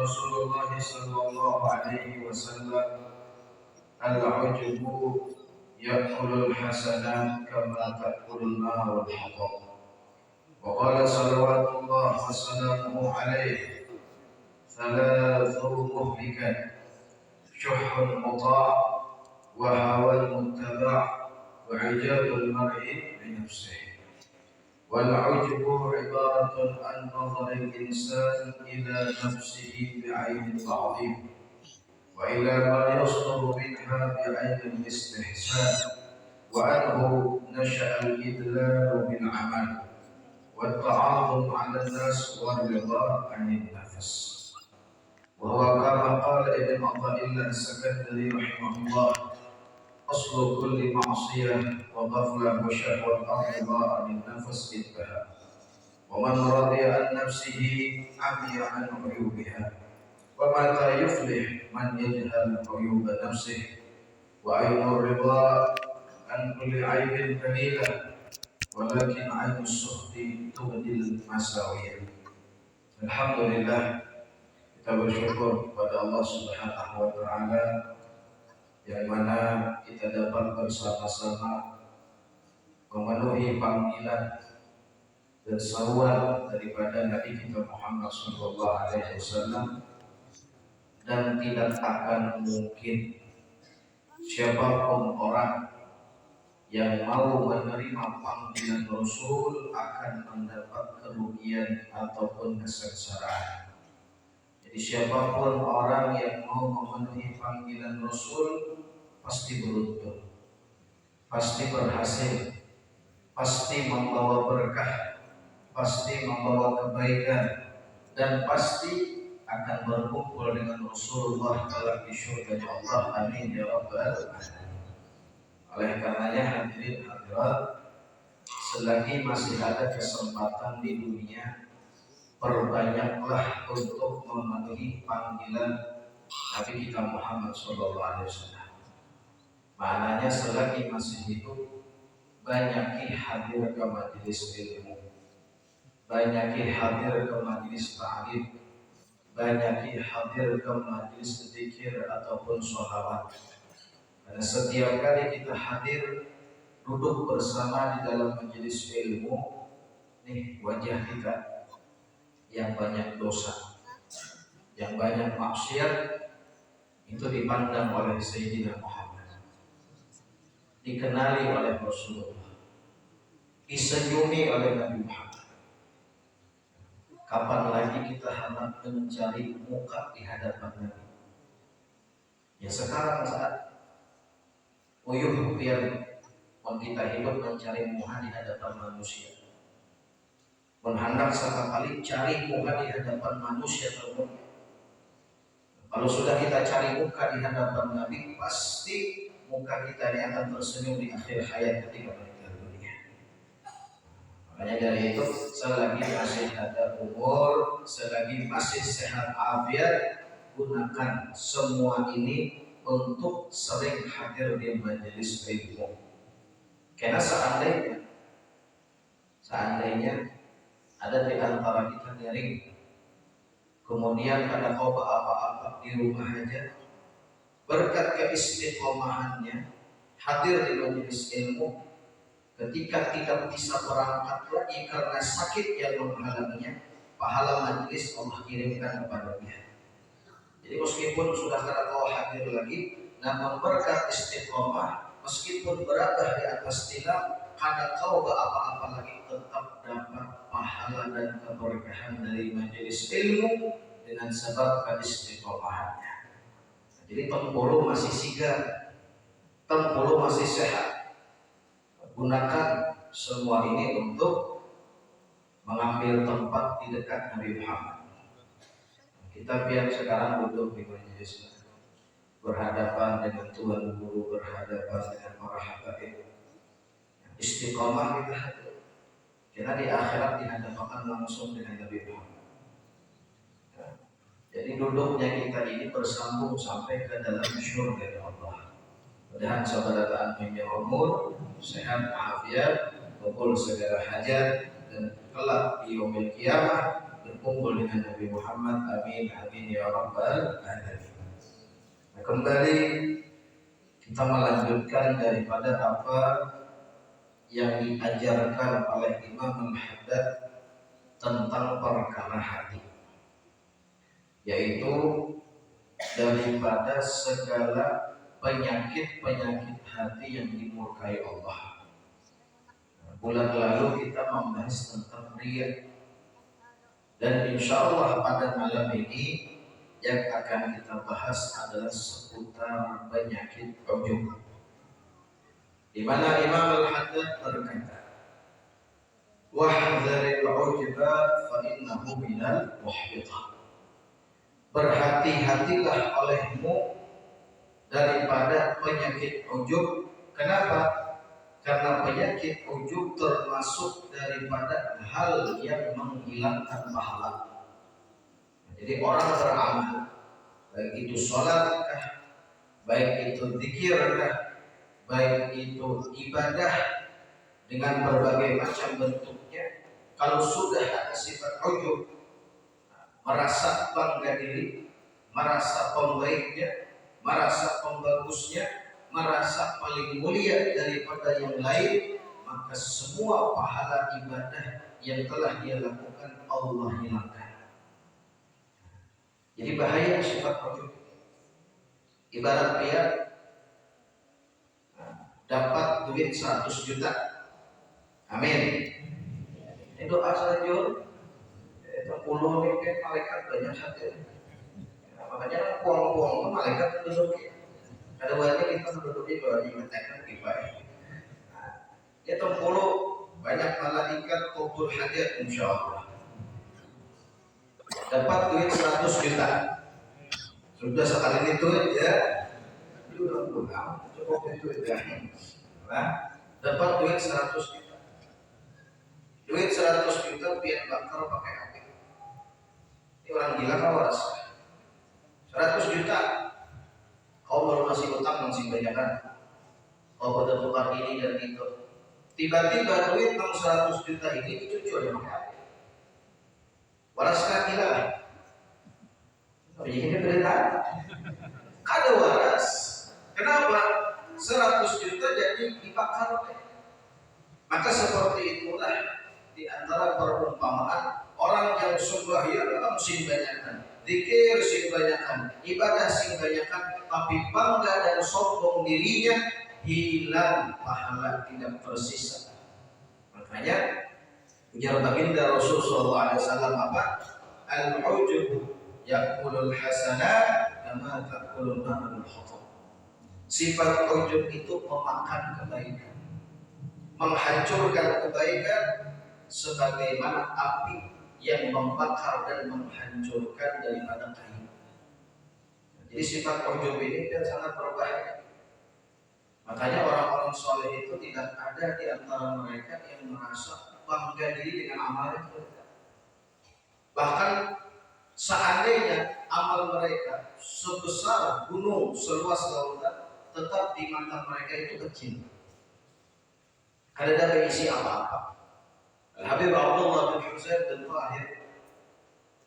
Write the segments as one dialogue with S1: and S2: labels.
S1: Rasulullah sallallahu alaihi wasallam, al-'ujbu ya'kulul hasanat kama ta'kulun narul hatab. Wa qala salawatullah wa salamuhu alaihi, thalathu muhlikat, syuhhun muta' wa hawan muttaba' wa 'ijabul mar'i bi nafsihi. والعجب عبارة عن نظر الإنسان إلى نفسه بعين التعظيم وإلى ما يصدر منها بعين الاستحسان، وعنه نشأ الإدلال بالعمل والتعاظم على الناس والرضا عن النفس. وهو كما قال ابن عطاء الله السكندري رحمه الله: أصل كل معصية وغفلة وشهوة الرضا عن النفس انتهى، ومن رضي عن نفسه عمي عن عيوبها. ومتى يفلح من يجهل عيوب نفسه؟ وعين الرضا عن كل عيب قليلة، ولكن عين السخط تبدي المساوية. Alhamdulillah, kita bersyukur kepada Allah Subhanahu wa Ta'ala yang mana kita dapat bersama-sama memenuhi panggilan dan seruan daripada Nabi kita Muhammad SAW, dan tidak akan mungkin siapapun orang yang mau menerima panggilan Rasul akan mendapat kerugian ataupun kesengsaraan. Jadi siapapun orang yang mau memenuhi panggilan Rasul pasti beruntung, pasti berhasil, pasti membawa berkah, pasti membawa kebaikan, dan pasti akan berkumpul dengan Rasulullah kelak di surga Allah. Amin ya rabbal alamin. Oleh karenanya hadirin hadirat, selagi masih ada kesempatan di dunia, perbanyaklah untuk memenuhi panggilan Nabi kita Muhammad SAW. Maknanya selagi masih hidup, banyaki hadir ke majelis ilmu, banyaki hadir ke majelis ta'lim, banyaki hadir ke majelis zikir ataupun sholawat. Karena setiap kali kita hadir, duduk bersama di dalam majelis ilmu, nih wajah kita yang banyak dosa, yang banyak maksiat, itu dipandang oleh Sayyidina Muhammad, dikenali oleh Rasulullah, disenyumi oleh Nabi Muhammad. Kapan lagi kita hendak mencari muka di hadapan Nabi? Ya sekarang saat uyuh biar kita hidup mencari muka di hadapan manusia. Menghendak sekali cari muka di hadapan manusia termulia. Kalau sudah kita cari muka di hadapan Nabi, pasti muka kita ini akan tersenyum di akhir hayat ketika meninggal dunia. Makanya dari itu, selagi masih ada umur, selagi masih sehat afiat, gunakan semua ini untuk sering hadir di majelis ilmu. Karena seandainya ada di antara kita nyaring, kemudian ada kau apa-apa di rumah aja, berkat keistiqomahannya hadir di majelis ilmu, ketika tidak bisa berangkat lagi karena sakit yang menghalanginya, pahala majelis Allah kirimkan kepada dia. Jadi meskipun sudah kada kau hadir lagi, namun berkat istiqomah, meskipun berada di atas tilam, kada kau apa-apa lagi, tetap dapat pahala dan keberkahan dari majelis ilmu dengan sebab keistiqomahannya. Jadi tempulu masih sigap, tempulu masih sehat. Gunakan semua ini untuk mengambil tempat di dekat Nabi Muhammad. Kita biar sekarang duduk di majelis, berhadapan dengan Tuhan Guru, berhadapan dengan para habaib. Istiqomah kita hadir. Kita di akhirat dihadapkan langsung dengan Nabi Muhammad. Jadi duduknya kita ini bersambung sampai ke dalam syurga Allah. Mudah-mudahan saudara panjang umur, sehat, afiat, kabul segala hajat, dan kelak di yaumil qiyamah berkumpul dengan Nabi Muhammad. Amin amin ya rabbal alamin. Nah, kembali kita melanjutkan daripada apa yang diajarkan oleh Imam Al-Haddad tentang perkara hati, yaitu daripada segala penyakit-penyakit hati yang dimurkai Allah. Bulan lalu kita membahas tentang riya, dan insya Allah pada malam ini yang akan kita bahas adalah seputar penyakit ujub, di mana Imam Al-Haddad berkata, "Wahdharil ujba fa innahu minal muhbithah." Berhati-hatilah olehmu daripada penyakit ujub. Kenapa? Karena penyakit ujub termasuk daripada hal yang menghilangkan pahala. Jadi orang beramal, baik itu sholatkah, baik itu zikirkah, baik itu ibadah dengan berbagai macam bentuknya, kalau sudah ada sifat ujub, merasa bangga diri, merasa pembaiknya, merasa pembagusnya, merasa paling mulia daripada yang lain, maka semua pahala ibadah yang telah dia lakukan Allah hilangkan. Jadi bahaya sifat ujub. Ibarat dia dapat duit 100 juta, amin, itu asal jujur. Itu puluh nih kan malaikat banyak hati. Nah, makanya puang-puang itu malaikat duduk. Ada wajah kita duduk di bawah dimintakan kipai. Itu puluh banyak malaikat kubur hajat insya Allah. Dapat duit 100 juta. Sudah sekali itu ya. Cukup itu ya. Nah, dapat duit 100 juta. Duit 100 juta biar bakar pakai api. Ini orang gila kan waras. 100 juta. Kau baru masih utang masih banyak kan. Kau pada tukar ini dan itu. Tiba-tiba duit 100 juta ini dicucur pakai api. Waras kan gila. Ini berita. Ada waras. Kenapa? 100 juta jadi dibakar. Maka seperti itulah di antara perumpamaan orang yang sembahyang sing banyakan, zikir sing banyakan, ibadah sing banyakan, tapi bangga dan sombong dirinya, hilang pahala, tidak tersisa. Makanya ujar baginda Rasul sallallahu alaihi wasallam apa? Al-ujub yaqulul hasanat kama taqulun narul hatab. Sifat ujub itu memakan kebaikan, menghancurkan kebaikan sebagaimana api yang membakar dan menghancurkan daripada kayu. Jadi sifat ujub ini kan sangat berbahaya. Makanya orang-orang soleh itu tidak ada di antara mereka yang merasa bangga diri dengan amal itu. Bahkan seandainya amal mereka sebesar gunung seluas lautan, tetap di mata mereka itu kecil. Karena tidak berisi apa-apa. Al-Habib Abdullah bin Husain bin Tahir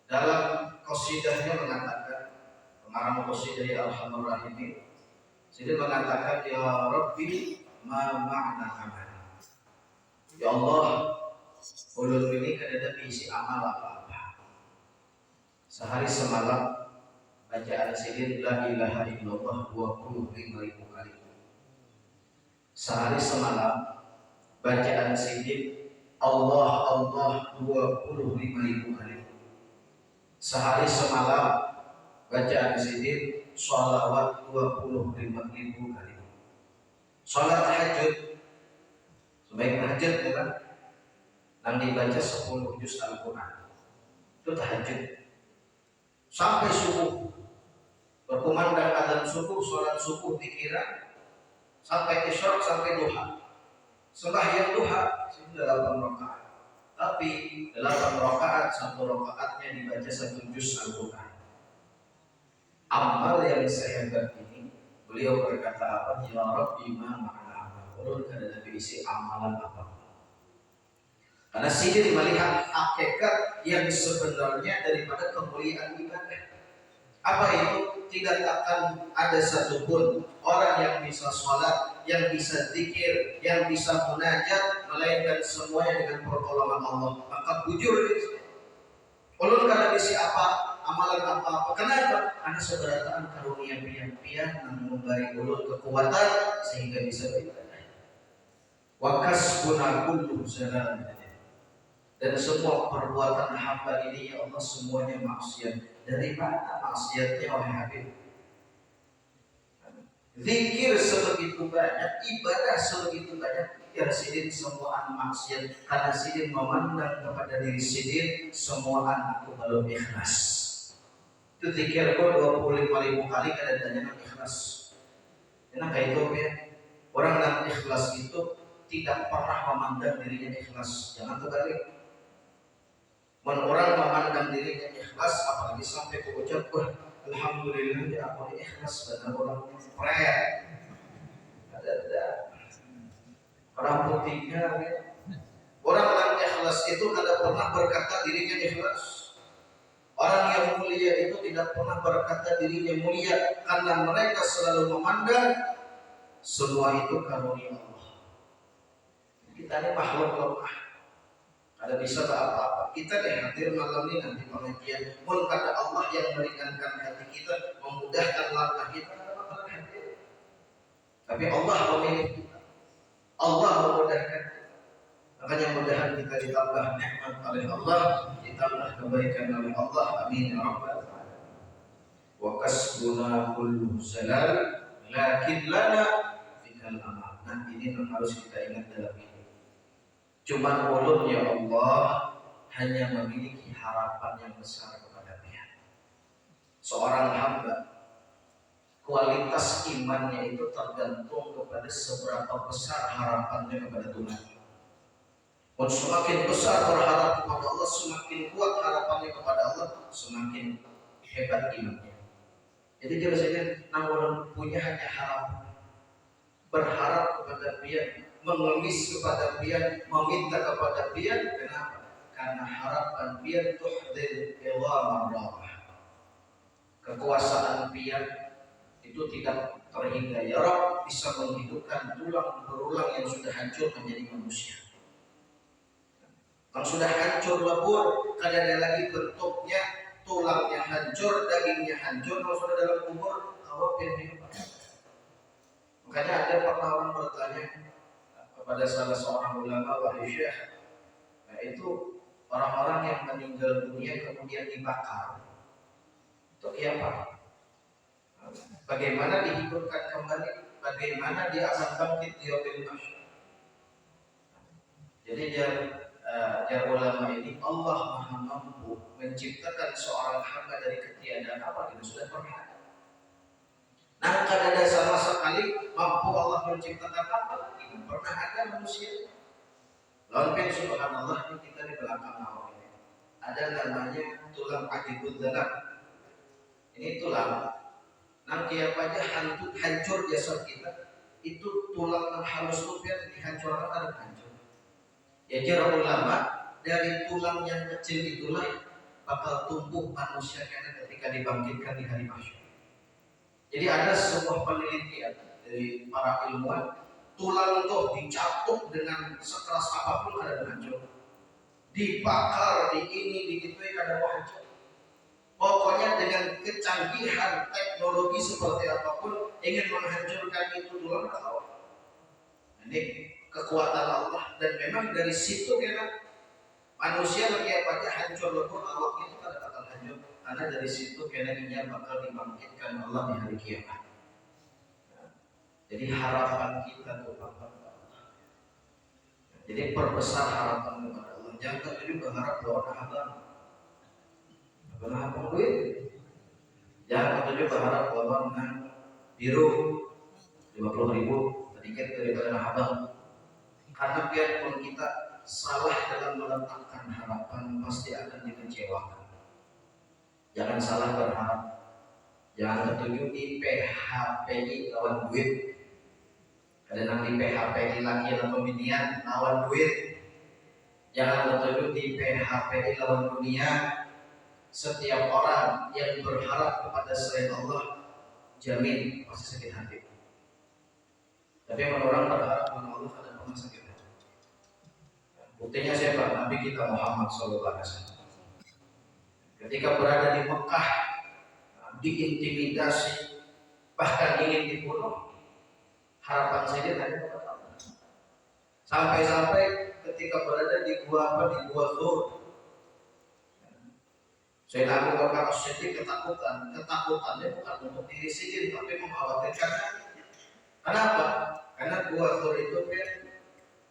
S1: dalam qasidahnya mengatakan, pengarang qasidah Arhamur Rahimin, dia mengatakan, ya Rabbi ma ma'na amal. Ya Allah, ulun ini kada berisi amal apa-apa. Sehari semalam bacaan sidin la ilaha illallah 25.000 kali. Sehari semalam bacaan sidin Allah Allah 25.000 kali. Sehari semalam bacaan sidin sholawat 25.000 kali. Sholat tahajud, sebaik tahajud kan, yang dibaca 10 juz Al-Quran, itu tahajud. Sampai subuh, berkumandang adzan subuh, sholat subuh pikiran, sampai isyraq, sampai duha. Sembahyang duha 8 rakaat, tapi 8 rakaat, 1 rakaatnya dibaca 1 juz Al-Quran. Amal yang sehebat ini, beliau berkata apa? Ya Rabbi ma ma'ana amal. Ulun kada berisi amalan apa. Karena sidin melihat hakikat yang sebenarnya daripada kemuliaan ibadah. Apa itu? Tidak akan ada satupun orang yang bisa sholat, yang bisa zikir, yang bisa munajat, melainkan semuanya dengan pertolongan Allah. Maka bujur itu. Ulun kada bisi apa amalan apa-apa. Kenapa? Karena seberataan karunia pian-pian yang memberi ulun kekuatan sehingga bisa beribadah. Wakas guna kullu salam. Dan semua perbuatan hamba ini ya Allah semuanya maksiat. Dari mana maksiatnya wahai Habib? Zikir sebegitu banyak, ibadah sebegitu banyak, ya sidin semua maksiat. Karena sidin memandang kepada diri sidin semua aku belum ikhlas. Itu zikir kok 25.000 kali kadang-kadang ikhlas. Enak kayak itu ya. Orang yang ikhlas itu tidak pernah memandang dirinya ikhlas. Jangan terbalik. Orang memandang dirinya ikhlas, apalagi sampai ke ucap, wah alhamdulillah ya aku ikhlas dan orang prer. Ada orang putihnya. Orang yang ikhlas itu tidak pernah berkata dirinya ikhlas. Orang yang mulia itu tidak pernah berkata dirinya mulia, karena mereka selalu memandang semua itu karunia Allah. Kita ini makhluk lemah. Ada bisa apa-apa. Kita hadir malam ini nanti pengajian. Pun kata Allah yang meringankan hati kita, memudahkan langkah kita, ada bakalan hadir. Tapi Allah memilih kita. Allah memudahkan kita. Makanya mudahan kita ditambah nikmat oleh Allah, ditambah kebaikan oleh Allah. Amin ya rabbal alamin. Wa kasbuna kullu zalal, lakin lana fikal amal. Nah ini yang harus kita ingat dalam ini. Cuma ulun ya Allah hanya memiliki harapan yang besar kepada Dia. Seorang hamba kualitas imannya itu tergantung kepada seberapa besar harapannya kepada Tuhan. Dan semakin besar berharap kepada Allah, semakin kuat harapannya kepada Allah, semakin hebat imannya. Jadi dia saja namun punya hanya harapan, berharap kepada Dia, mengemis kepada Dia, meminta kepada Dia. Kenapa? Karena harapan Dia tuhdil iwam Allah. Kekuasaan Dia itu tidak terhingga. Ya Rabb bisa menghidupkan tulang berulang yang sudah hancur menjadi manusia. Yang sudah hancur lebur, kada ada lagi bentuknya, tulangnya hancur, dagingnya hancur. Kalau sudah dalam kubur, awak yang hidup. Makanya ada pernah orang bertanya kepada salah seorang ulama, wahai Syekh, itu orang-orang yang meninggal dunia kemudian dibakar, itu kiamat. Bagaimana dihidupkan kembali? Bagaimana dia akan bangkit di yaumil mahsyar? Jadi dia ulama ini, Allah Maha mampu menciptakan seorang hamba dari ketiadaan apa itu sudah pernah. Nah, kada ada sama sekali mampu Allah menciptakan apa lagi? Pernah ada manusia. Lalu subhanallah kita di belakang awal ini ada namanya tulang akibud danab. Ini tulang. Nanti apa aja hancur jasad kita, itu tulang yang halus rupiah dihancurkan ada hancur. Ya kira ulama dari tulang yang kecil itulah bakal tumbuh manusia ketika dibangkitkan di hari mahsyar. Jadi ada sebuah penelitian dari para ilmuwan, tulang itu dicapuk dengan sekeras apapun ada hancur, dibakar, di ini, di itu ada hancur. Pokoknya dengan kecanggihan teknologi seperti apapun ingin menghancurkan itu tulang tahu. Ini kekuatan Allah dan memang dari situ kena manusia lagi apa aja hancur lebur awak itu kada bakal hancur. Karena dari situ kenanya bakal dibangkitkan Allah di hari kiamat. Jadi harapan kita kepada Allah. Jadi perbesar harapan kepada Allah. Jangan jadi berharap doa abang. Berharap duit. Jangan juga berharap bahwa menang biru 50.000 sedikit daripada abang. Karena biarpun kita salah dalam meletakkan harapan pasti akan dikecewakan. Jangan salah berharap. Jangan ketujuh di PHPI lawan duit. Ada nanti PHPI laki atau binian lawan duit. Jangan tertuduh di PHP lawan dunia. Setiap orang yang berharap kepada selain Allah jamin pasti sakit hati. Tapi orang berharap kepada Allah tidak pernah sakit hati. Buktinya siapa? Nabi kita Muhammad SAW. Ketika berada di Mekah, diintimidasi, bahkan ingin dibunuh, harapan saya hanya kepada Allah. Sampai-sampai ketika berada di gua Zur, saya Abu Bakar As-Siddiq ketakutannya bukan untuk diri sendiri, tapi mengkhawatirkan. Kenapa? Karena gua Zur itu kan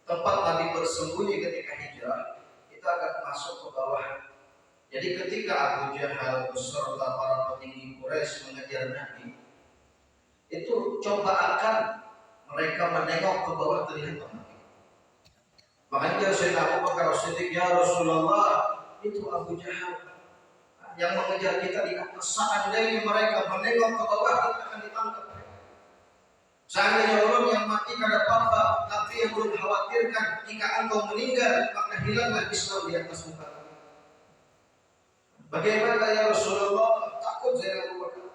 S1: tempat Nabi bersembunyi ketika hijrah, itu agak masuk ke bawah. Jadi ketika Abu Jahal beserta para petinggi Quraisy mengejar Nabi, itu coba akan mereka menengok ke bawah terlihat Nabi. Makanya saya Abu Bakar As-Siddiq, ya Rasulullah, itu Abu Jahal yang mengejar kita di atas. Seandainya mereka menengok ke bawah, kita akan ditangkap. Seandainya orang yang mati kada apa-apa, tapi yang belum khawatirkan jika engkau meninggal, maka hilanglah Islam di atas muka. Bagaimana ya Rasulullah? Takut saya Abu Bakar.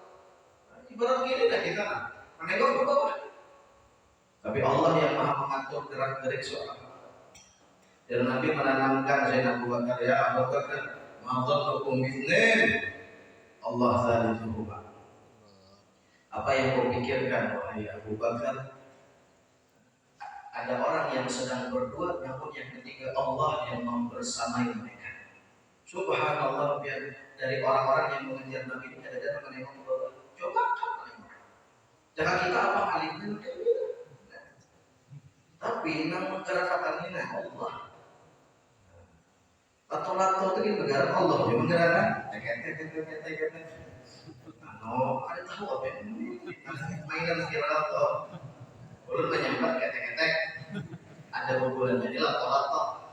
S1: Ibarat gini dah kita menengok ke bawah. Tapi Allah yang maha mengatur gerak-gerik seorang. Dan Nabi menanamkan Zainab Abu Bakar, ya Abu Bakar, ma'adzalukum bithnain, Allah thalithuhuma. Apa yang kau pikirkan wahai Abu Bakar? Ada orang yang sedang berdua, namun yang ketiga Allah yang membersamai mereka. Subhanallah, biar dari orang-orang yang mengejar Nabi ini ada menengok ke bawah. Coba kan menengok. Jangan kita apa alimnya tapi namun menggerakkan ini Allah. Lato-lato itu negara Allah yang menggerakkan. Ada tahu apa ini? Mainan lato. Ulun menyambat ketek-ketek. Ada bubulan jadi lato-lato.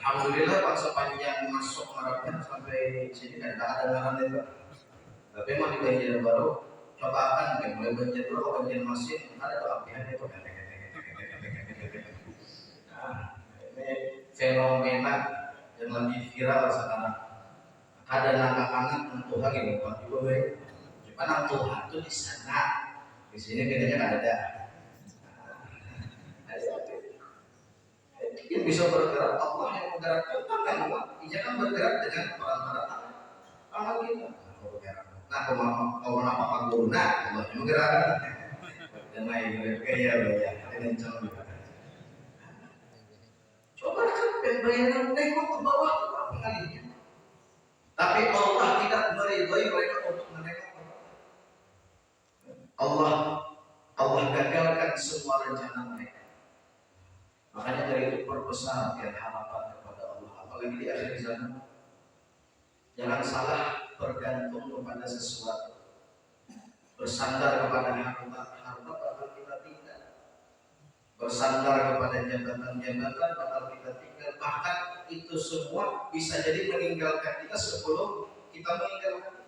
S1: Alhamdulillah pas sepanjang masuk Arabnya sampai sini ada ngaran itu. Tapi mau di Banjar baru coba akan mulai Banjar dulu ke Banjar Masin ada apian itu. Nah, ini fenomena yang lagi viral sekarang. Ada anak-anak Tuhan yang bukan juga baik. Cuma anak Tuhan itu di sana, di sini bedanya nggak ada. Yang bisa bergerak Allah yang menggerakkan tangan Allah. Ia kan bergerak dengan peran-peran tangan kita. Nah, kalau apa Pak Guru? Nah, Allah yang menggerakkan. Dan lain kayak dengan cara coba kan pembayaran nengok ke bawah itu apa kalinya? Tapi Allah tidak meridhai mereka untuk menengok ke bawah. Allah gagalkan semua rencana mereka. Makanya dari itu perbesar harapan kepada Allah, apalagi di akhir zaman. Jangan salah bergantung kepada sesuatu, bersandar kepada harta bakal kita tinggal, bersandar kepada jabatan-jabatan bakal kita tinggal. Bahkan itu semua bisa jadi meninggalkan kita sebelum kita meninggalkan.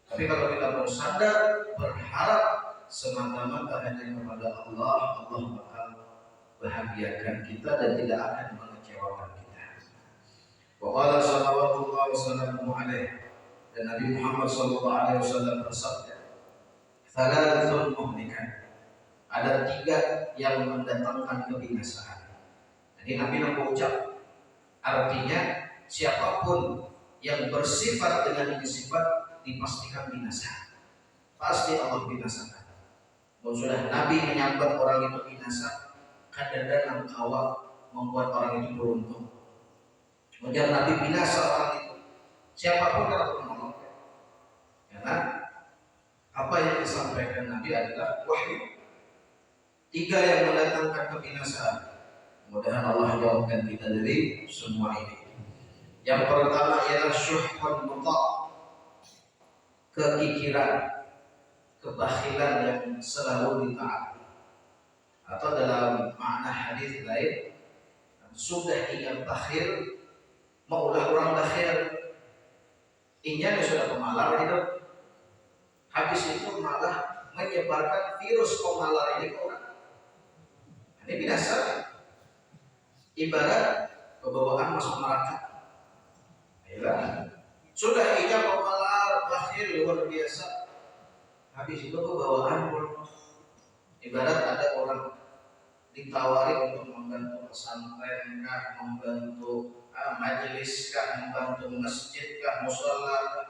S1: Tapi kalau kita bersandar, berharap semata-mata hanya kepada Allah, Allah bakal bahagiakan kita dan tidak akan mengecewakan kita. Wa qala sallallahu alaihi dan Nabi Muhammad sallallahu alaihi wasallam bersabda, "Thalathun muhlikat." Ada 3 yang mendatangkan kebinasaan. Jadi Nabi mengucap, artinya siapapun yang bersifat dengan ini sifat dipastikan binasa. Pasti Allah binasakan. Kalau sudah Nabi menyambat orang itu binasa, kadang-kadang kawat membuat orang itu beruntung. Kemudian Nabi binasa orang itu, siapapun kalau menolong. Karena apa yang disampaikan Nabi adalah wahyu. 3 yang mendatangkan kebinasaan. Mudah-mudahan Allah jauhkan kita dari semua ini. Yang pertama ialah syuhun muta', kekikiran, kebakhilan yang selalu ditaati. Atau dalam makna hadis lain, sudah ingin bakhil, maulah orang bakhil, inya sudah pemalar itu. Habis itu malah menyebarkan virus pemalar ini ke orang. Ini biasa. Ibarat kebawaan masuk neraka. Ayolah. Sudah ia pemalar bakhil luar biasa. Habis itu kebawaan pun. Ibarat ada orang ditawari untuk membantu pesantren kah, membantu majelis kah, membantu masjid kah, musola.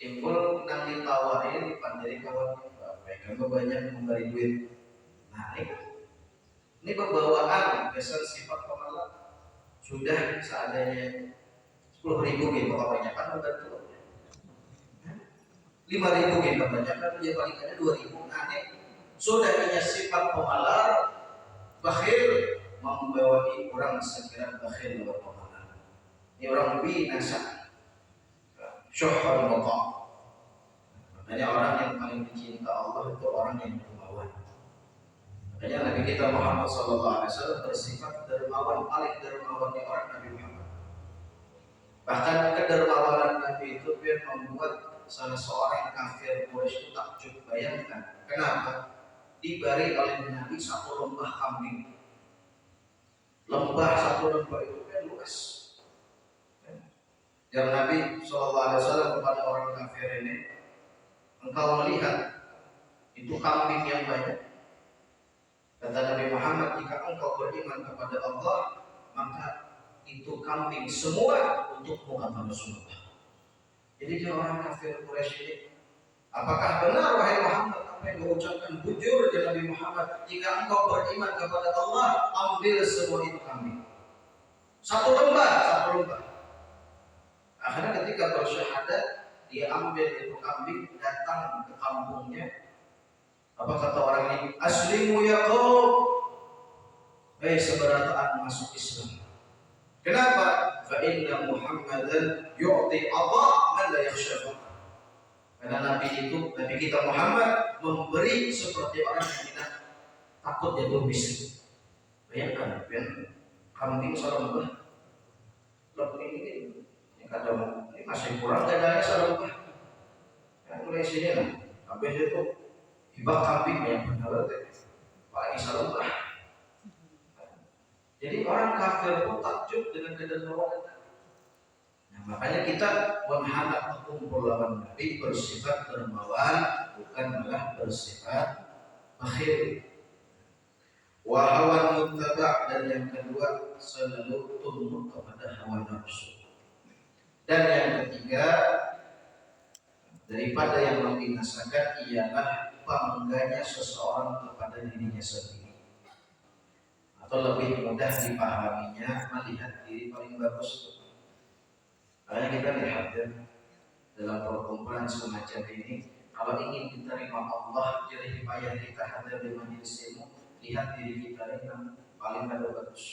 S1: Timbul nang ditawarin dari kawan mereka banyak memberi duit. Nah ini pembawaan dasar sifat pemalas sudah seadanya 10.000 gitu kebanyakan membantu 5.000 gitu kebanyakan dia balikannya 2.000. Nah ini sudah punya sifat pemalas bakhil membawai orang sekira bakhil luar pemalas. Ini orang binasa. Syuhur muta'. Makanya orang yang paling dicinta Allah itu orang yang dermawan. Makanya Nabi kita Muhammad SAW bersifat dermawan, paling dermawannya orang Nabi Muhammad. Bahkan kedermawanan Nabi itu biar membuat salah seorang kafir Quraisy itu takjub. Bayangkan, kenapa? Diberi oleh Nabi satu lembah kambing. Lembah satu lembah itu kan luas. Yang Nabi SAW kepada orang kafir ini, engkau melihat itu kambing yang banyak. Kata Nabi Muhammad, jika engkau beriman kepada Allah, maka itu kambing semua untukmu, kata Rasulullah. Jadi orang kafir Quraisy ini, apakah benar wahai Muhammad apa yang diucapkan bujur dari Nabi Muhammad? Jika engkau beriman kepada Allah, ambil semua itu kambing. Satu lembah. Akhirnya ketika bersyahadat, dia ambil itu kambing, datang ke kampungnya. Apa kata orang ini? Aslimu ya qaum. Seberataan masuk Islam. Kenapa? Fa inna Muhammadan yu'ti Allah man la yakhsha. Karena Nabi kita Muhammad memberi seperti orang yang tidak takut jatuh miskin. Bayangkan, kambing selembah. Lebih ini kadang ini masih kurang dadanya selembah. Mulai sini lah. Habis itu hibah kambing yang benar paling selembah. Jadi orang kafir pun takjub dengan kedermawanan. Nah, makanya kita menghadap kumpul lawan Nabi bersifat dermawan, bukan malah bersifat bakhil. Wahawan muttaba', dan yang kedua selalu tunduk kepada hawa nafsu. Dan yang ketiga, daripada yang membinasakan ialah bangganya seseorang kepada dirinya sendiri, atau lebih mudah dipahaminya melihat diri paling bagus. Makanya kita lihat dalam perkumpulan semacam ini, kalau ingin diterima Allah, jerih payah kita hadir di majelis ilmu, lihat diri kita yang paling bagus.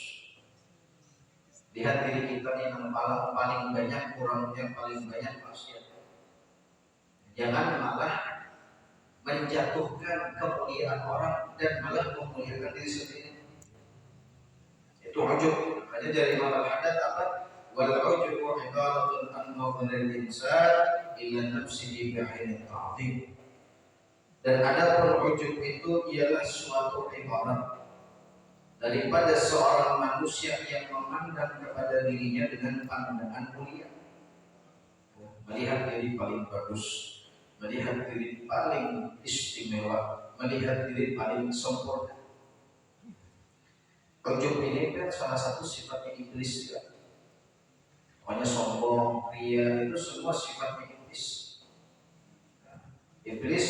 S1: Lihat diri kita yang paling banyak kurangnya, paling banyak maksiat. Jangan malah menjatuhkan kemuliaan orang dan malah memuliakan diri sendiri. Itu ujub. Hanya dari Imam Al-Haddad apa? Wal ujubu ibaratun an nadharil insan ila nafsihi bi'aini ta'dhim. Dan adapun ujub itu ialah suatu ibarat daripada seorang manusia yang memandang kepada dirinya dengan pandangan mulia, melihat diri paling bagus, melihat diri paling istimewa, melihat diri paling sempurna. Ujub ini kan salah satu sifatnya iblis ya. Pokoknya sombong, ria, itu semua sifatnya iblis. Iblis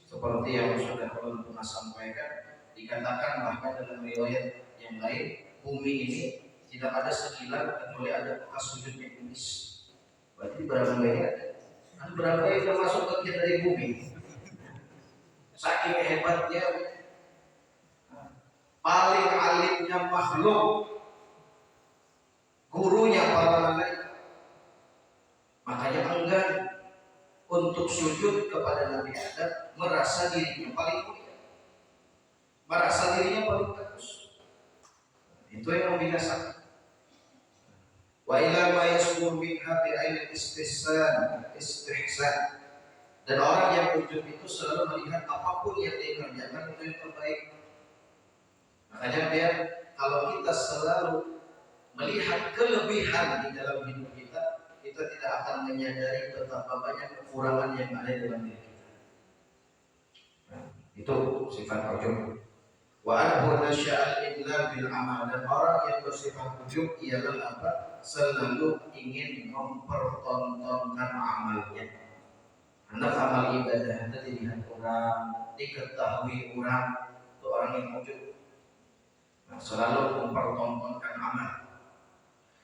S1: seperti yang sudah Allah pernah sampaikan, dikatakan bahkan dalam riwayat yang lain, bumi ini tidak ada sekilan kecuali ada bekas sujudnya iblis. Berarti berapa banyak? Kan berapa yang termasuk bagian dari bumi? Saking hebatnya, paling alimnya makhluk, gurunya para malaikat. Makanya enggan untuk sujud kepada Nabi Adam, merasa dirinya paling mulia, merasa dirinya paling bagus. Itu yang membinasakan. Wa ila ma yasbur min hati ail istihsan. Dan orang yang ujub itu selalu melihat apapun yang dia kerjakan itu yang terbaik. Makanya dia, kalau kita selalu melihat kelebihan di dalam hidup kita, kita tidak akan menyadari betapa banyak kekurangan yang ada dalam diri kita. Nah, itu sifat ujub. Wa anhu nasya'al illa bil amal, dan orang yang bersifat ujub ialah apa? Selalu ingin mempertontonkan amalnya. Anak amal ibadah itu dilihat orang, diketahui orang, itu orang yang ujub. Nah, selalu mempertontonkan amal.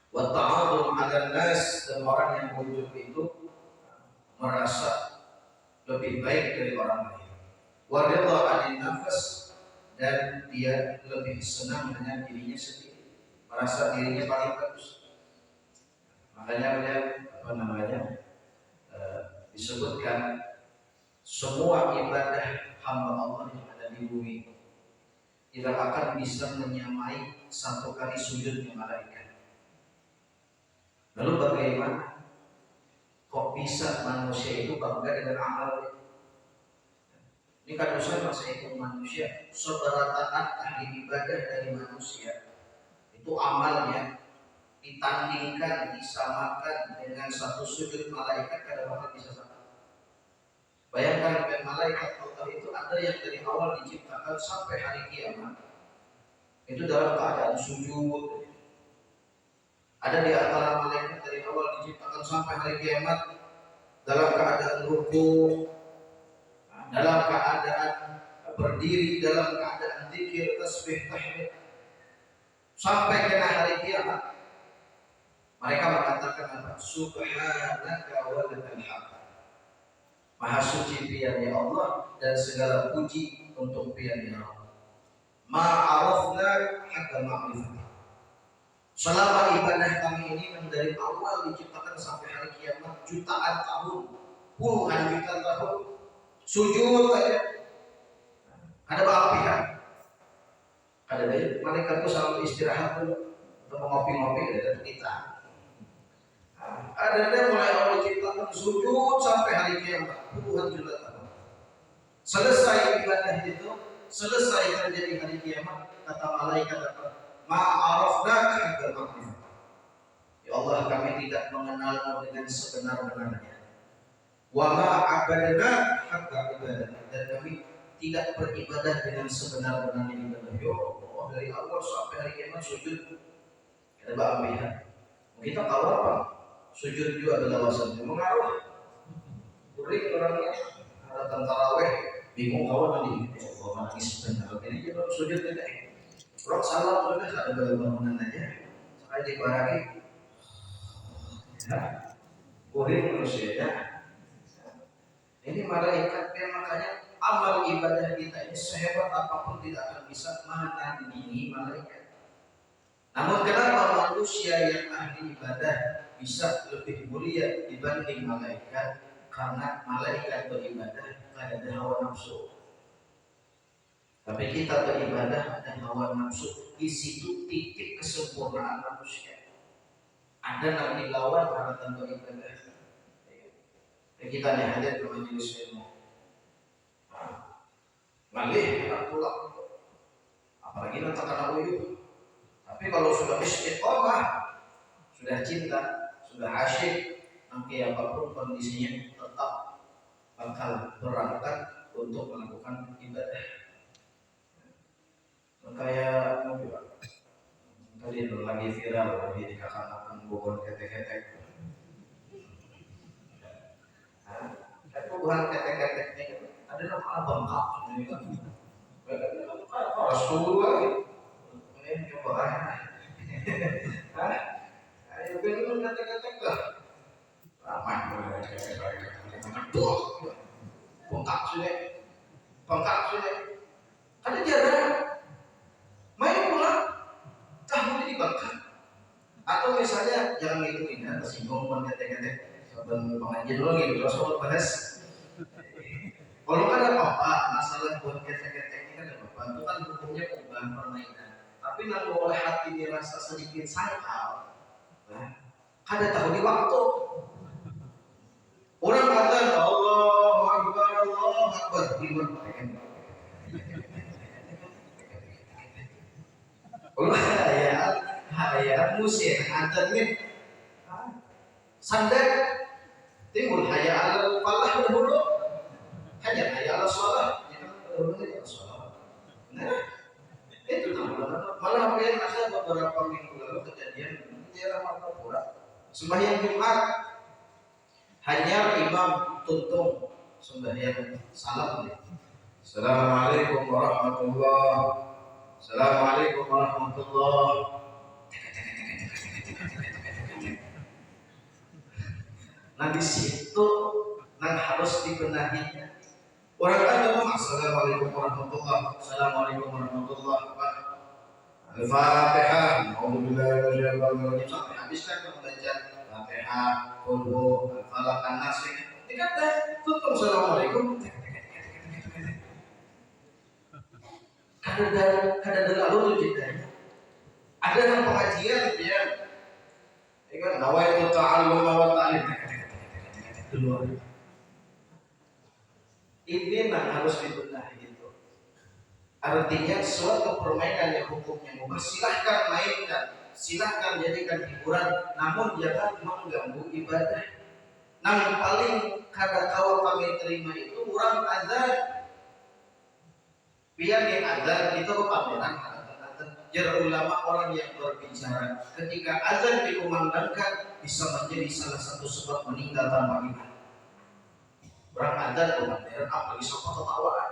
S1: Wa ta'adhum 'alan nas, dan orang yang ujub itu merasa lebih baik dari orang lain. Wa ridha 'anil nafs, dan dia lebih senang dengan dirinya sendiri, merasa dirinya paling bagus. Makanya disebutkan semua ibadah hamba Allah yang ada di bumi tidak akan bisa menyamai satu kali sujudnya malaikat. Lalu bagaimana kok bisa manusia itu bangga dengan amalnya? Ini kan dosa masa itu manusia, seberataan ahli ibadah dari manusia itu amalnya ditandingkan, disamakan dengan satu sujud malaikat, kadang bakal bisa sama. Bayangkan malaikat Allah itu ada yang dari awal diciptakan sampai hari kiamat itu dalam keadaan sujud. Ada di antara malaikat dari awal diciptakan sampai hari kiamat dalam keadaan rukuk, dalam keadaan berdiri, dalam keadaan zikir, tasbih, tahmid, sampai kena hari kiamat. Mereka mengatakan apa? Subhanaka wa lakal hamd. Maha suci Dia ya Allah, dan segala puji untuk Dia ya Allah. Ma'arafna haqqa ma'rifati. Selama ibadah kami ini dari awal diciptakan sampai hari kiamat jutaan tahun, puluhan juta tahun, sujud saja. Ada berapa pihak? Ada dari malaikat itu selalu istirahat dulu untuk ngopi-ngopi dari kita. Ada yang mulai awal diciptakan sujud sampai hari kiamat, puluhan juta tahun. Selesai ibadah itu, selesai terjadi hari kiamat, kata malaikat apa? Ma'arafna haqqa ma'rifah. Ya Allah, kami tidak mengenalmu dengan sebenar-benarnya. Wa ma'abadna haqqa ibadah, dan kami tidak beribadah dengan sebenar-benarnya ibadah. Ya Allah, dari awal sampai hari kiamat sujud. Ada ba'ambiha. Kita tahu apa? Sujud juga adalah wasannya mengaruh. Kuring orangnya ada tarawih, bingung kawan tadi. Ya Allah, nangis benar. Ini juga sujud tidak. Orang salam sudah ada bangunan aja. Sekali dibaraki. Ya, kuring manusia. Ini malaikat yang makanya amal ibadah kita ini sehebat apapun tidak akan bisa menandingi malaikat. Namun kenapa manusia yang ahli ibadah bisa lebih mulia dibanding malaikat? Karena malaikat beribadah ada hawa nafsu. Tapi kita beribadah ada hawa nafsu. Di situ titik kesempurnaan manusia. Ada yang dilawan karena tanpa ibadah. Kita nih hadir ke majelis ilmu. Ngalih kita pulang. Apalagi nanti kena uyuh. Tapi kalau sudah istiqomah, sudah cinta, sudah asyik, nanti apapun kondisinya tetap bakal berangkat untuk melakukan ibadah. Kayak tadi lagi viral lagi dikatakan bukan ketek-ketek. Itu bukan ketek-keteknya, ada nama bengkak ini kan. Rasulullah ini coba ayo bener ketek-ketek lah. Ramai bengkak sudah, ada jarang. Main pula tahu dibakar. Atau misalnya jangan ngituin ya, tersinggung bukan ketek-ketek. Sebelum pengajian dulu gitu, terus soal bahas. Kalau kan ada apa-apa, masalah buat ketek-ketek ini kan ada apa-apa. Itu kan hukumnya bukan permainan. Tapi kalau oleh hati dirasa sedikit sangkal, ada tahu di waktu. Orang kata Allahu Akbar, Allahu Akbar, hayat musir antar nih sandar timbul hayya alal falah dahulu hayya alal sholat ya kan dahulu hayya alal sholat. Nah itu namanya malah yang ada beberapa minggu lalu kejadian di daerah Martapura sembahyang Jumat hanya imam tuntung sembahyang salam. Assalamualaikum warahmatullahi Assalamualaikum warahmatullahi. Nah di situ yang harus dibenahi. Orang kan ngomong Assalamualaikum warahmatullahi Assalamualaikum warahmatullahi Al-Fatihah. Alhamdulillah sampai habis kan membaca Fatihah, Qul Falaq An-Nas. Dikata tutup Assalamualaikum. Kada lalu tuh ceritanya. Ada yang pengajian dia, ya kan? Nawaitu ta'allum wa ta'lim. Keluar. Ini yang harus dibenahi itu. Artinya suatu permainan yang hukumnya mubah silahkan mainkan, silahkan jadikan hiburan, namun jangan mengganggu ibadah. Yang paling kada kawal kami terima itu orang azan. Biar yang azan itu kepameran jar ulama orang yang berbicara ketika azan dikumandangkan bisa menjadi salah satu sebab meninggal tanpa iman. Orang azan kumandir apa bisa ketawaan.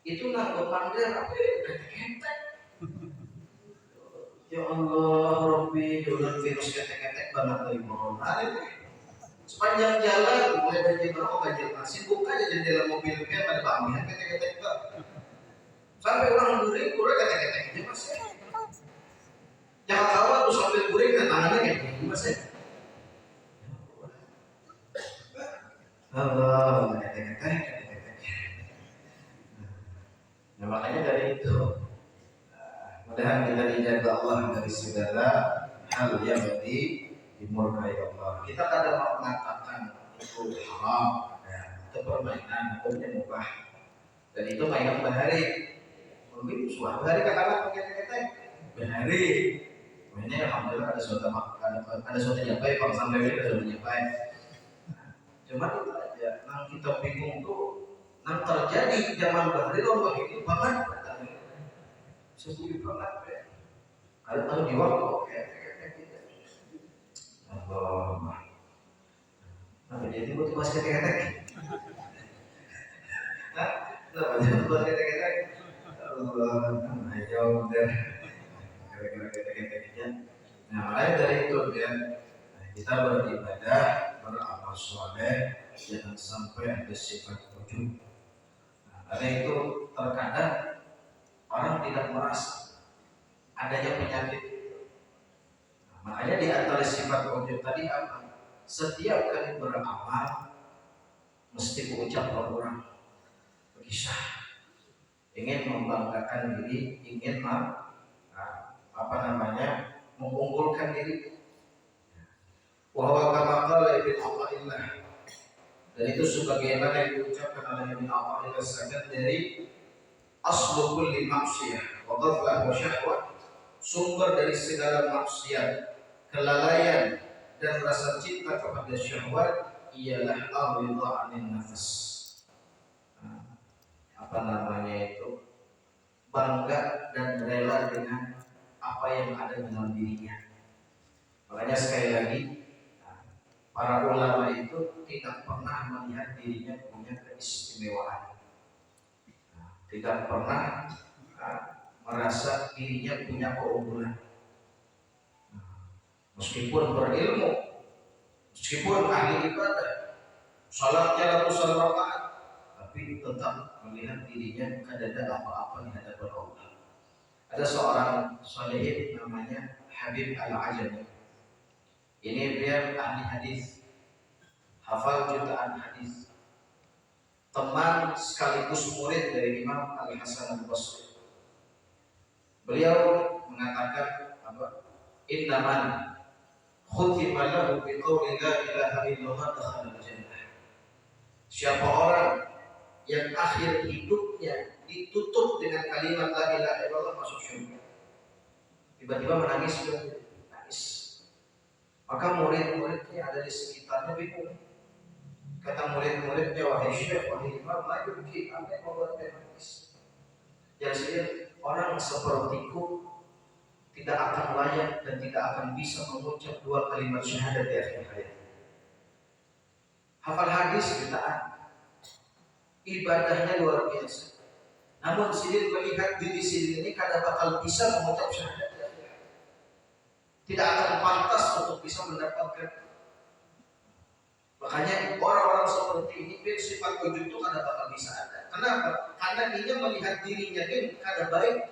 S1: Itu nak kumandir apa ketek-ketek. Ya Allah Rabbi, udah virus ketek-ketek banget dari corona ini. Sepanjang jalan mulai dari berapa banjir masih buka aja jendela mobilnya pada bangnya ketek-ketek ke sampai orang guring ketek-ketek aja masih jangan kawat tuh sambil guring dan tangannya kayak gini masih Allah ketek-ketek. Nah makanya dari itu mudah-mudahan kita dijaga Allah dari segala hal yang dimurkai Allah. Kita kadang mengatakan itu haram, itu permainan, hukumnya mubah, dan itu mainan bahari. Mungkin suatu hari katakan ketek-ketek bahari. Mainnya alhamdulillah ada suatu nyapai, kalau sampai ini ada suatu nyapai. Cuma itu aja, yang kita bingung tuh, yang terjadi zaman bahari lomba itu banget, sesuai banget ya. Ada tahu di waktu ketek-ketek gitu. Allah, apa jadi buat bahas ketek-ketek? Nah, kenapa jadi bahas ketek-ketek? Allah, ayo udah kira-kira ketek-keteknya. Nah, mulai dari itu ya, kita beribadah, beramal soleh, jangan sampai ada sifat ujub. Nah, karena itu terkadang orang tidak merasa adanya penyakit. Makanya di antara sifat ujub tadi apa? Setiap kali beramal mesti mengucap orang berkisah, ingin membanggakan diri, ingin mengunggulkan diri. Wahwa kama qala Ibnu Athaillah, dan itu sebagaimana yang diucapkan oleh Ibnu Athaillah sanad dari aslu kulli maksiyah wa ghaflah wa syahwat, sumber dari segala maksiat, kelalaian dan rasa cinta kepada syahwat ialah ar-ridha 'anil nafs. Bangga dan rela dengan apa yang ada dalam dirinya. Makanya sekali lagi para ulama itu tidak pernah melihat dirinya punya keistimewaan, tidak pernah merasa dirinya punya keunggulan. Meskipun berilmu, meskipun ahli ibadah, salatnya ratusan rakaat, tapi tetap melihat dirinya tidak ada apa-apa di hadapan Allah. Ada seorang salihin namanya Habib Al-Ajami. Ini dia ahli hadis, hafal jutaan hadis, teman sekaligus murid dari Imam Al-Hasan Al-Basri. Beliau mengatakan apa? Innaman khutima lahu biqauli la ilaha illallah dakhala al-jannah. Siapa orang yang akhir hidupnya ditutup dengan kalimat la ilaha illallah masuk surga. tiba-tiba menangis, nangis. Maka murid-muridnya ada di sekitarnya bingung. Kata murid-muridnya, wahai syekh, wahai imam, maju bikin apa yang membuat menangis? Jadi orang sepertiku tidak akan layak dan tidak akan bisa mengucap 2 kalimat syahadat di akhir hayat. Hafal hadis jutaan, ibadahnya luar biasa. Namun Sidin melihat diri Sidin ini kada bakal bisa mengucap syahadat di akhir hayat. Tidak akan pantas untuk bisa mendapatkan. Makanya orang-orang seperti ini sifat ujub itu kada bakal bisa ada. Kenapa? Karena dia melihat dirinya ini kada baik,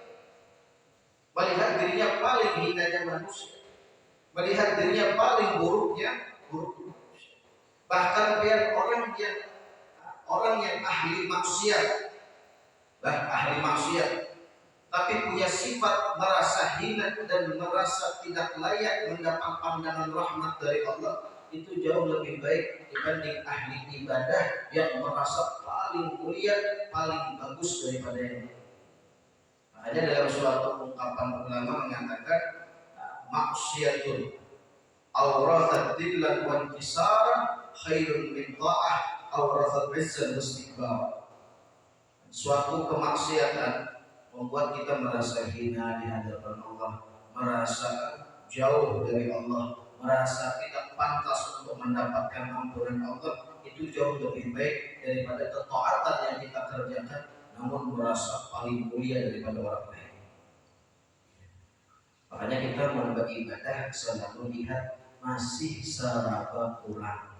S1: melihat dirinya paling hinanya manusia, melihat dirinya paling buruknya manusia. Bahkan biar orang yang ahli maksiat, tapi punya sifat merasa hina dan merasa tidak layak mendapat pandangan rahmat dari Allah, itu jauh lebih baik dibanding ahli ibadah yang merasa paling mulia, paling bagus daripada yang lain. Makanya dalam suatu ungkapan ulama mengatakan, maksiatun awrathat dillan wa inkisaran khairun min ta'ah awrathat izzan wastikbar. Suatu kemaksiatan membuat kita merasa hina di hadapan Allah, merasa jauh dari Allah, merasa tidak pantas untuk mendapatkan ampunan Allah. Itu jauh lebih baik daripada ketaatan yang kita kerjakan namun merasa paling mulia daripada orang lain. Makanya kita beribadah selalu lihat masih seraba kurang,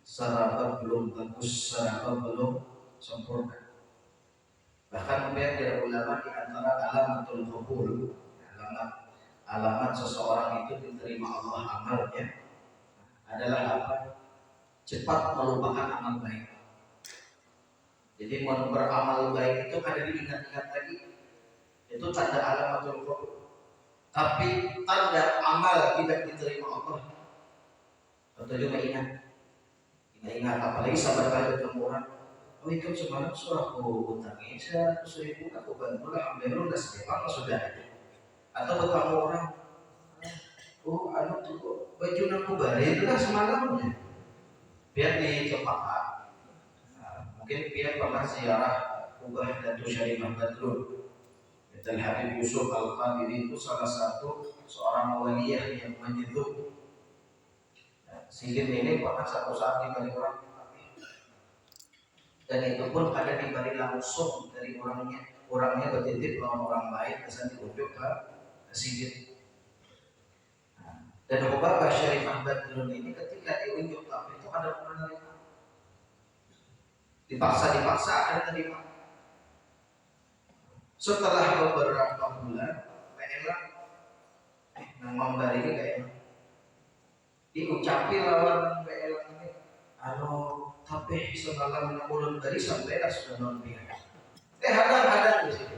S1: seraba belum bagus, seraba belum sempurna. Bahkan dari ulama di antara alamatul qabul, alamat seseorang itu diterima Allah amalnya adalah apa? Cepat melupakan amal baik. Jadi mau beramal baik itu kadang diingat-ingat lagi, itu tanda alamatul qabul. Tapi tanda amal tidak diterima Allah, atau juga ingat apalagi sabar kali ketemu orang, oh itu semalam surah aku utangin 100.000 aku bantu lah, alhamdulillah udah sekarang sudah ada. Atau ketemu orang, oh anu tuh baju aku bare itu lah semalamnya, biar dicepat. Mungkin dia pernah ziarah Ubah Datu Syarifah Badrun. Dan Habib Yusuf Al-Qadiri itu salah satu seorang waliyah yang menyebut. Sidin ini pernah satu saat diberi orang, dan itu pun ada diberi langsung dari orangnya bertitip lawan orang lain kesan diunjuk ke Sidin. Dan Ubah Syarifah Badrun ini ketika diunjuk itu ada penerima, dipaksa akan terima. Setelah beberapa bulan, Pak nama dari ini kayak diucapi lawan Pak ini, tapi semalam bulan dari sampai sudah non-biar. Hadang di sini.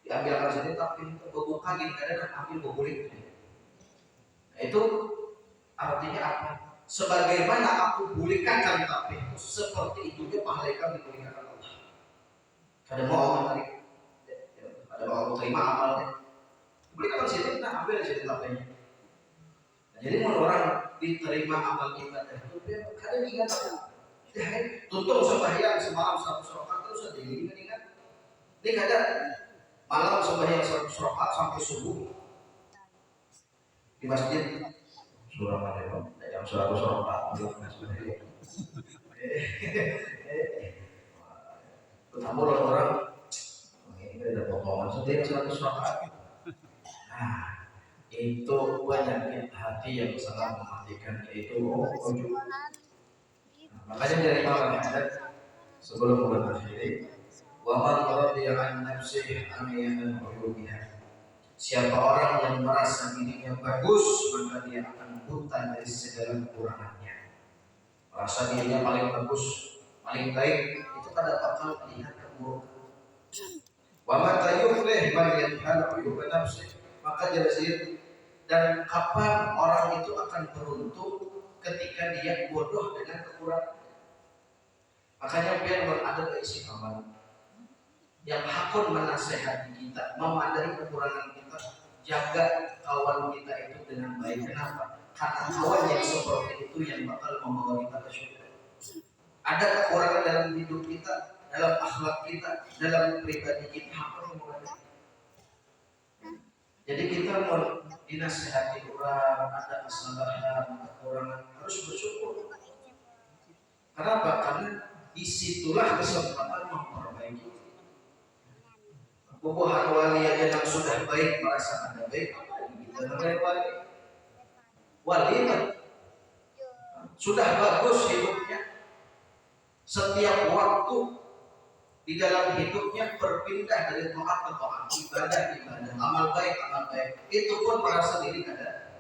S1: Diambil ke sini tapi bukan kadang ambil bukulik. Nah, itu artinya apa? Sebagaimana aku bulikan tapi seperti itu juga pahalaikan dibulikan Allah. Ada mau amal tadi, ada mau terima amalnya. Belikan di sini, nah ambil di sini tapenya. Nah, jadi mau orang diterima amal ibadah itu dia kadang ingat tutup sembahyang semalam 100 rakaat terus aja ingat. Ini kadang malam sembahyang 100 rakaat sampai subuh di masjid. Surah Al-Fatihah jam 100 rakaat belum masjid. Ketemu orang ini ada potongan sendiri 100 rakaat. Nah, itu penyakit hati yang sangat mematikan, yaitu ujub. Makanya dari malam hadat sebelum berakhir, wa man radiya an nafsihi amiyan ujubiha. Siapa orang yang merasa dirinya bagus, maka dia akan buta dari segala kekurangannya. Merasa dirinya paling bagus, paling baik, itu kada bakal melihat keburukan. Wa mata yuflih man yadhal uyub nafsihi. Maka jelasnya, dan kapan orang itu akan beruntung ketika dia bodoh dengan kekurangan. Makanya biar berada di istiqamah. yang hakun menasehati kita, memadai kekurangan kita, jaga kawan kita itu dengan baik. Kenapa? Karena kawan yang seperti itu yang bakal membawa kita ke surga. Ada kekurangan dalam hidup kita, dalam akhlak kita, dalam pribadi kita, hakun memadai. Jadi kita mau dinasehati orang, ada kesalahan, kekurangan, harus bersyukur. Kenapa? Karena disitulah kesempatan memperbaiki. Bubuhan wali aja yang sudah baik merasa ada baik, kita dengar wali. Wali sudah bagus hidupnya, setiap waktu di dalam hidupnya berpindah dari taat ke taat, ibadah ibadah, amal baik, itu pun merasa diri ada.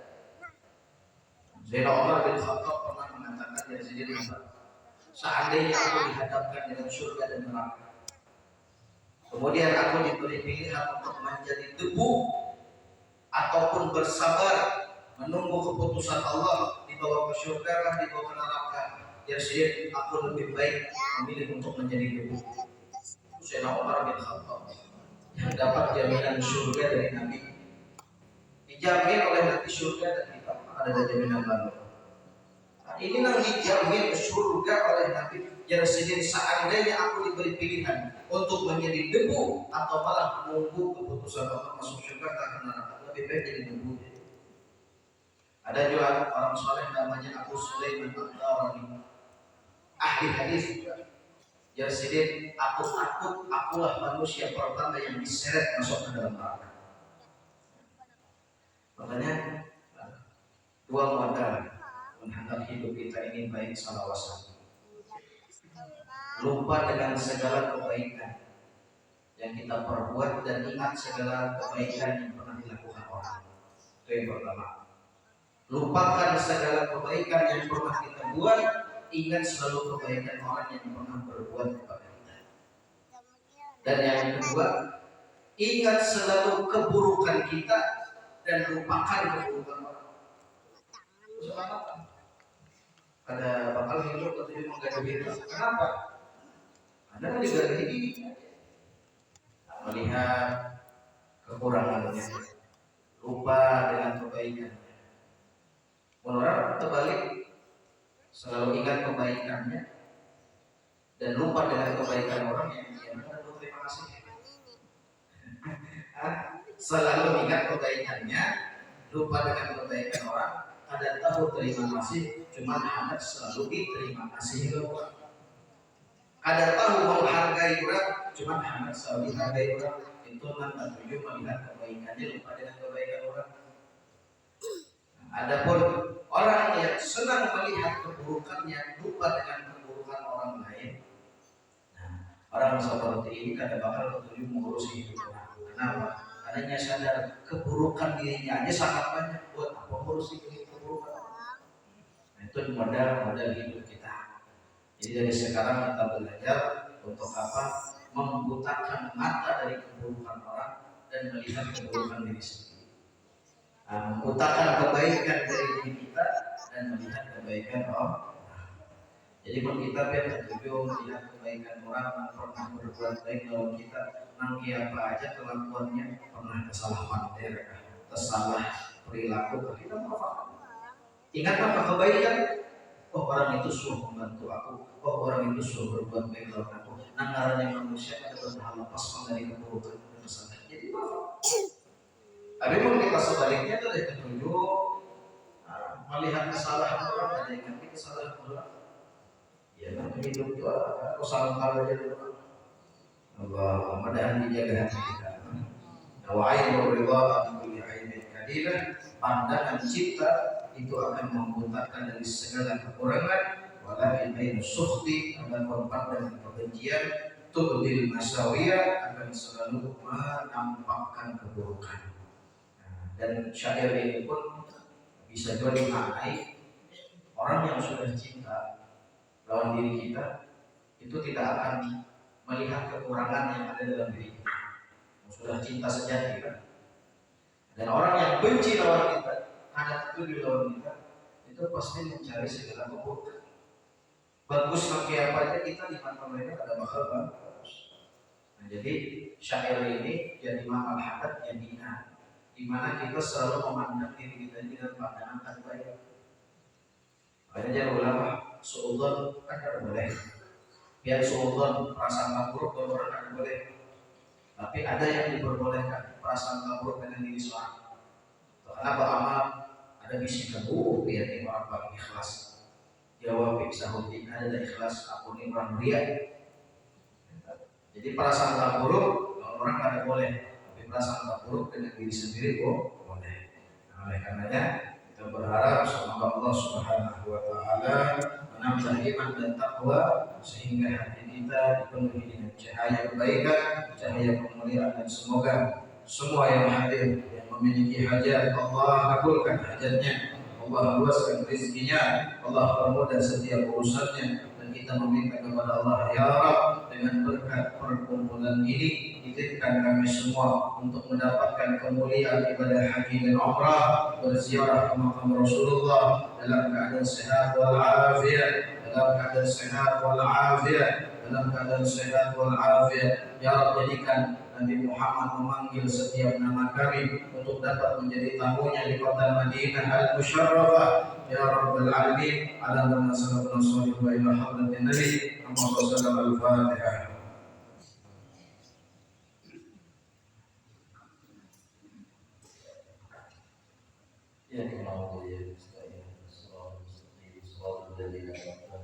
S1: Zainal Umar bin Khattab pernah mengatakan dari sendiri, seandainya aku dihadapkan dengan surga dan neraka, kemudian aku diberi pilihan untuk menjadi debu ataupun bersabar menunggu keputusan Allah, dibawa ke surga kan dibawa ke neraka, jadi aku lebih baik memilih untuk menjadi debu. Sayyidina Umar bin Khattab yang dapat jaminan surga dari Nabi, dijamin oleh Nabi surga dan kita ada jaminan lalu. Nah, ini yang dijamin surga oleh Nabi. Jadi seandainya aku diberi pilihan untuk menjadi debu atau malah menunggu keputusan Allah masuk surga atau neraka, lebih baik jadi debu. Ada juga orang soleh namanya Abu Sulaiman Ad-Darani, ahli hadis. Jadi aku takut akulah manusia pertama yang diseret masuk ke dalam neraka. Makanya dua modal menghadap hidup kita ini baik salawasan. Lupa dengan segala kebaikan yang kita perbuat dan ingat segala kebaikan yang pernah dilakukan orang. Itu yang pertama. Lupakan segala kebaikan yang pernah kita buat, ingat selalu kebaikan orang yang pernah berbuat kepada kita. Dan yang kedua, ingat selalu keburukan kita dan lupakan keburukan orang. Ada bakal hidup ketika menggaduh kita. Kenapa? Anda kan juga ini melihat kekurangannya, lupa dengan kebaikannya. Menurut terbalik, selalu ingat kebaikannya dan lupa dengan kebaikan orang yang dia terima kasih. Selalu ingat kebaikannya, lupa dengan kebaikan orang, ada tahu terima kasih, cuma hanya selalu diterima kasih orang. Ada tahu menghargai orang, cuma hanya selalu dihargai orang. Itu nanti tujuh melihat kebaikannya, lupa dengan kebaikan orang. Adapun orang yang senang melihat keburukannya, lupa dengan keburukan orang lain. Nah, orang seperti ini kadang bakal ketujuh mengurusi hidup orang. Kenapa? Karena dia sadar keburukan dirinya aja sangat banyak, buat apa mengurusi keburukan. Nah, itu modal hidup kita. Jadi dari sekarang kita belajar untuk apa? Membutakan mata dari keburukan orang dan melihat keburukan diri sendiri. Membutakan kebaikan dari diri kita dan melihat kebaikan orang. Jadi pun kita biar tertuju melihat kebaikan orang yang pernah berbuat baik dalam kita, nanti apa aja kelakuannya, pernah kesalah panter, kesalah perilaku, kita paham. Ingat apa kebaikan? Oh, orang itu suruh membantu aku, oh orang itu suruh berbuat baik dalam aku. Nanggarannya manusia ada berhal lepas dari keburukan dan kesalahan. Jadi paham. Tapi pun kita sebaliknya itu dari ketujuh melihat kesalahan orang, ada yang ngerti kesalahan orang. Ya kan hidup itu aku salah kalau jadi orang. Allah mudah-mudahan dijaga hati kita. Wa'ain berridha an kulli aibin kadilah, pandangan cipta itu akan membutakan dari segala kekurangan. Walakin ainu sukhti, dan pandangan kebencian tubdil masawiyah, akan selalu menampakkan keburukan. Dan syair ini pun bisa juga dimaknai orang yang sudah cinta lawan diri kita itu tidak akan melihat kekurangan yang ada dalam diri kita. Sudah cinta sejati kan. Dan orang yang benci lawan kita, ada itu lawan kita, itu pasti mencari segala keburukan. Bagus pakai apa aja kita di mata mereka ada bakal bagus. Nah, jadi syair ini jadi mahal hadat yang bina, di mana kita selalu memandang diri kita dengan pandangan terbaik. Makanya jangan ulama suudzon kan tidak boleh. Biar suudzon perasaan buruk ke orang tidak boleh. Tapi ada yang diperbolehkan, perasaan buruk dengan diri seorang. Karena beramal ada bisikan biar ini orang paling ikhlas. Jawab sahuddin ada ikhlas ampuni orang ria. Jadi perasaan buruk orang tidak boleh, tapi perasaan buruk dengan diri sendiri boleh. Nah, oleh karenanya kita berharap semoga Allah Subhanahu wa taala menambah iman dan takwa sehingga hati kita dipenuhi dengan cahaya kebaikan, cahaya kemuliaan, dan semoga semua yang hadir yang memiliki hajat Allah kabulkan hajatnya, Allah luaskan rezekinya, Allah permudah setiap urusannya, dan kita meminta kepada Allah ya Rabb dengan berkat perkumpulan ini titipkan kami semua untuk mendapatkan kemuliaan ibadah haji dan umrah, berziarah ke makam Rasulullah dalam keadaan sehat wal afiat, dalam keadaan sehat wal afiat, dalam keadaan sehat wal afiat. Ya Rabb, jadikan Nabi Muhammad memanggil setiap nama kami untuk dapat menjadi tamunya di kota Madinah al-Musyarrafah. Ya Rabbal Alamin, ala nama sallallahu alaihi wa ila hadratin Nabi Muhammad sallallahu alaihi Al-Fatihah. Ya Allah, ya Mustaqim, sallallahu alaihi wa sallam,